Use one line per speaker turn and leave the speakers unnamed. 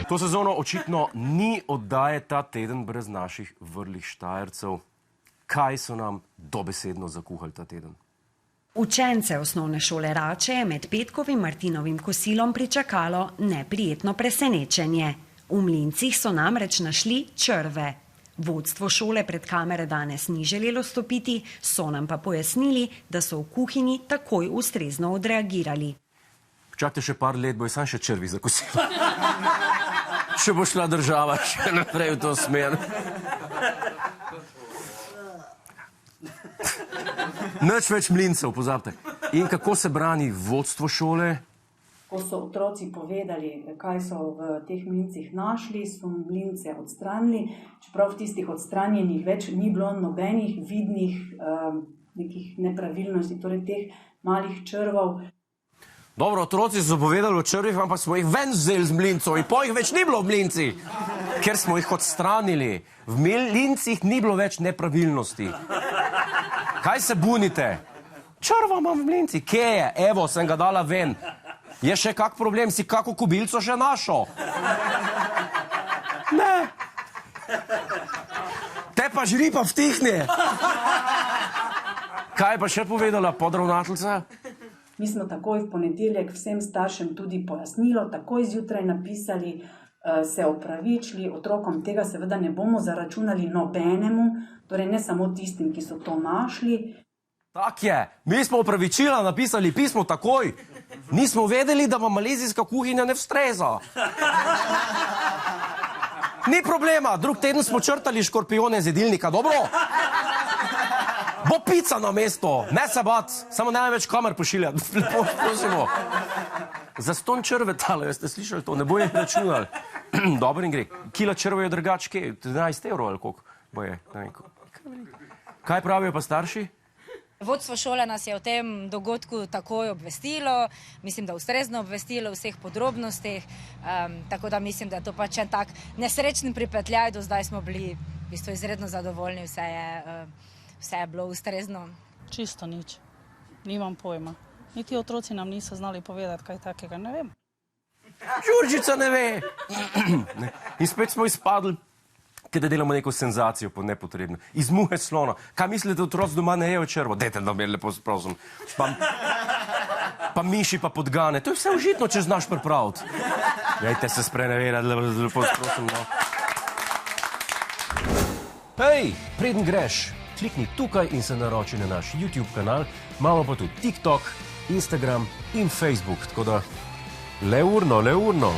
To sezono očitno ni oddaje ta teden brez naših vrlih Štajercev. Kaj so nam dobesedno zakuhali ta teden?
Učence osnovne šole Rače je med petkovim Martinovim kosilom pričakalo neprijetno presenečenje. V mlincih so namreč našli črve. Vodstvo šole pred kamere danes ni želelo stopiti, so nam pa pojasnili, da so v kuhinji takoj ustrezno odreagirali.
Čakajte še par let, bojo sam še črvi za kosilo. Če bo šla država še naprej v to smer. Nič več mlincev, pozabite. In kako se brani vodstvo šole?
Ko so otroci povedali, kaj so v teh mlincih našli, so mlince odstranili, čeprav v tistih odstranjenih več ni bilo nobenih vidnih nekih nepravilnosti, torej teh malih črvov.
Dobro, otroci so povedali o črvih, ampak smo jih ven vzeli z mlincov in po jih več ni bilo v mlincih, ker smo jih odstranili. V mlincih ni bilo več nepravilnosti. Kaj se bunite? Črva imam v mlinci. Kje je? Evo, sem ga dala ven. Je še kak problem? Si kako kubilco še našel? Ne. Te pa žri pa vtihne. Kaj pa še povedala podravnateljica?
Mi smo takoj v ponedeljek vsem staršem tudi pojasnilo, takoj zjutraj napisali, se opravičili, otrokom tega seveda ne bomo zaračunali nobenemu, torej ne samo tistim, ki so to našli.
Tak je, mi smo opravičila napisali pismo takoj. Nismo vedeli, da vam malezijska kuhinja ne ustreza. Ni problema, drug teden smo črtali škorpione z jedilnika, dobro? Bo pica na mesto, ne se bat, samo ne več kamer pošiljati. Lepo, prosimo. Za ston črve tale, ste slišali to, ne bojo jih računali. Dobro in gre. Kila črve je drugačke, 11 evrov ali koliko boje. Kaj pravijo pa starši?
Vodstvo šole nas je o tem dogodku takoj obvestilo, mislim, da ustrezno obvestilo vseh podrobnostih, tako da mislim, da je to pač en tak nesrečen pripetljaj, do zdaj smo bili v bistvu izredno zadovoljni, vse je bilo ustrezno.
Čisto nič, nimam pojma. Niti otroci nam niso znali povedati kaj takega, ne vem.
Đurđica ne ve. In spet smo izpadli, kada delamo neko senzacijo po nepotrebno. Iz muhe slona. Kaj mislite, otroci doma ne jejo črvo? Dajte nam je lepo prosim. Pa miši pa podgane. To je vse užitno, če znaš pripraviti. Dajte se spreneverati, lepo prosim. Hej, preden greš, klikni tukaj in se naroči na naš YouTube kanal. Imamo pa tudi TikTok, Instagram in Facebook. Tako da, le urno.